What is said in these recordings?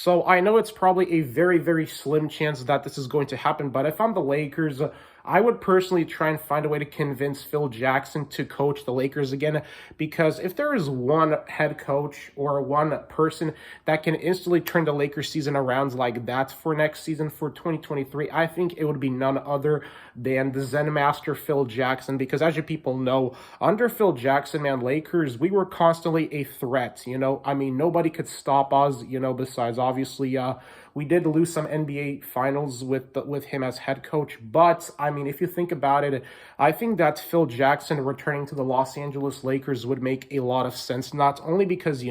So I know it's probably a very, very slim chance that this is going to happen, but if I'm the Lakers, I would personally try and find a way to convince Phil Jackson to coach the Lakers again, because if there is one head coach or one person that can instantly turn the Lakers season around like that for next season for 2023, I think it would be none other than the Zen Master Phil Jackson, because as you people know, under Phil Jackson, man, Lakers, we were constantly a threat, I mean, nobody could stop us, besides obviously we did lose some NBA finals with him as head coach, but I mean, if you think about it, I think that Phil Jackson returning to the Los Angeles Lakers would make a lot of sense, not only because,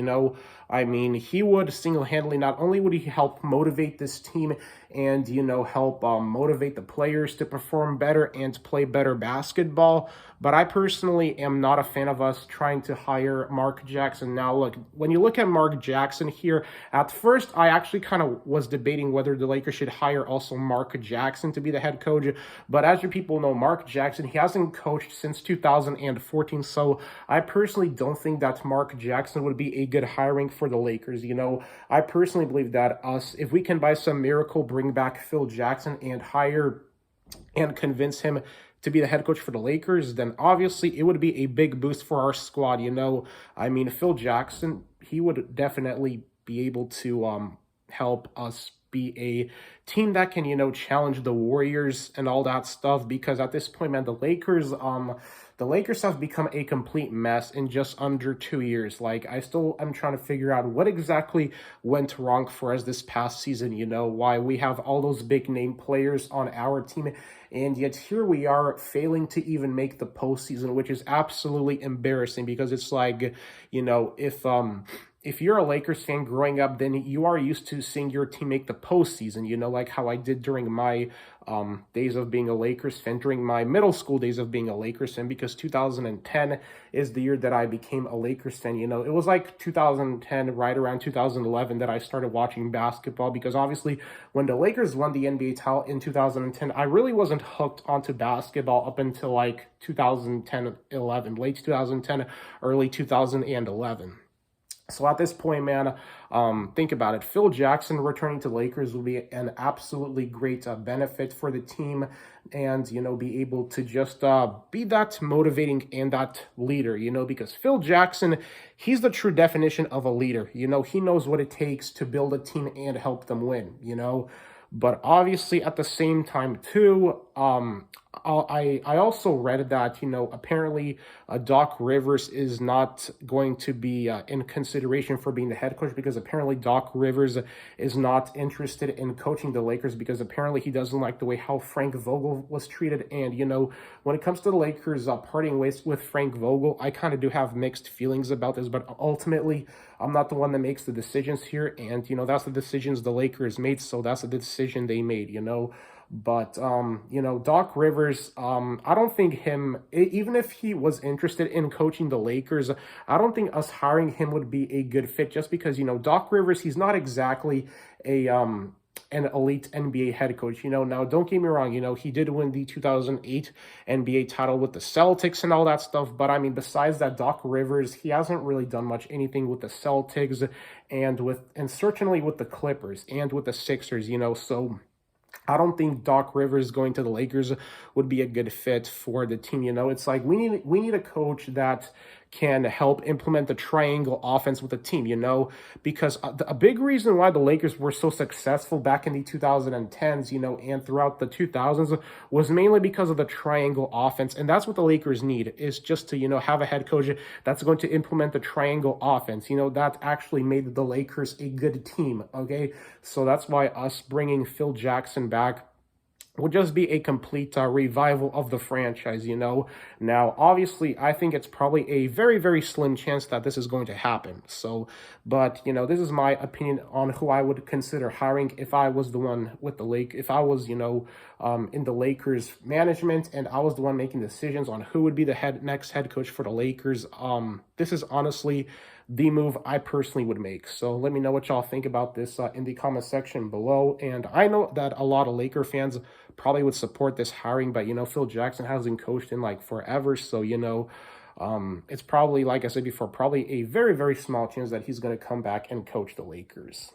I mean, he would single-handedly, not only would he help motivate this team and, help motivate the players to perform better and play better basketball, but I personally am not a fan of us trying to hire Mark Jackson. Now, look, when you look at Mark Jackson here, at first, I actually kind of was debating whether the Lakers should hire also Mark Jackson to be the head coach, but as you people know, Mark Jackson, he hasn't coached since 2014, so I personally don't think that Mark Jackson would be a good hiring for the Lakers. I personally believe that if we can by some miracle bring back Phil Jackson and hire and convince him to be the head coach for the Lakers, then obviously it would be a big boost for our squad. I mean, Phil Jackson, he would definitely be able to help us be a team that can, challenge the Warriors and all that stuff, because at this point, man, the Lakers have become a complete mess in just under 2 years. Like, I still am trying to figure out what exactly went wrong for us this past season, why we have all those big name players on our team, and yet here we are failing to even make the postseason, which is absolutely embarrassing, because it's like, if you're a Lakers fan growing up, then you are used to seeing your team make the postseason, like how I did during my days of being a Lakers fan, during my middle school days of being a Lakers fan, because 2010 is the year that I became a Lakers fan. It was like 2010, right around 2011, that I started watching basketball, because obviously when the Lakers won the NBA title in 2010, I really wasn't hooked onto basketball up until like 2010-11, late 2010, early 2011. So at this point, man, think about it. Phil Jackson returning to Lakers will be an absolutely great benefit for the team, and, be able to just be that motivating and that leader, because Phil Jackson, he's the true definition of a leader. He knows what it takes to build a team and help them win, But obviously, at the same time, too, I also read that, apparently Doc Rivers is not going to be in consideration for being the head coach, because apparently Doc Rivers is not interested in coaching the Lakers, because apparently he doesn't like the way how Frank Vogel was treated. And, when it comes to the Lakers parting ways with Frank Vogel, I kind of do have mixed feelings about this, but ultimately, I'm not the one that makes the decisions here, and, that's the decisions the Lakers made, so that's the decision they made, But, Doc Rivers, I don't think even if he was interested in coaching the Lakers, I don't think us hiring him would be a good fit, just because, Doc Rivers, he's not exactly an elite NBA head coach. Now don't get me wrong, he did win the 2008 NBA title with the Celtics and all that stuff, but I mean, besides that, Doc Rivers, he hasn't really done much anything with the Celtics and certainly with the Clippers and with the Sixers, so I don't think Doc Rivers going to the Lakers would be a good fit for the team. It's like we need a coach that can help implement the triangle offense with the team, because a big reason why the Lakers were so successful back in the 2010s, and throughout the 2000s was mainly because of the triangle offense. And that's what the Lakers need, is just to, have a head coach that's going to implement the triangle offense. That actually made the Lakers a good team, okay? So that's why us bringing Phil Jackson back would just be a complete revival of the franchise, Now, obviously, I think it's probably a very, very slim chance that this is going to happen. So, but, this is my opinion on who I would consider hiring if I was the one with if I was, in the Lakers management and I was the one making decisions on who would be the next head coach for the Lakers. This is honestly the move I personally would make. So let me know what y'all think about this in the comment section below. And I know that a lot of Laker fans probably would support this hiring, but, Phil Jackson hasn't coached in like forever. So, it's probably, like I said before, probably a very, very small chance that he's going to come back and coach the Lakers.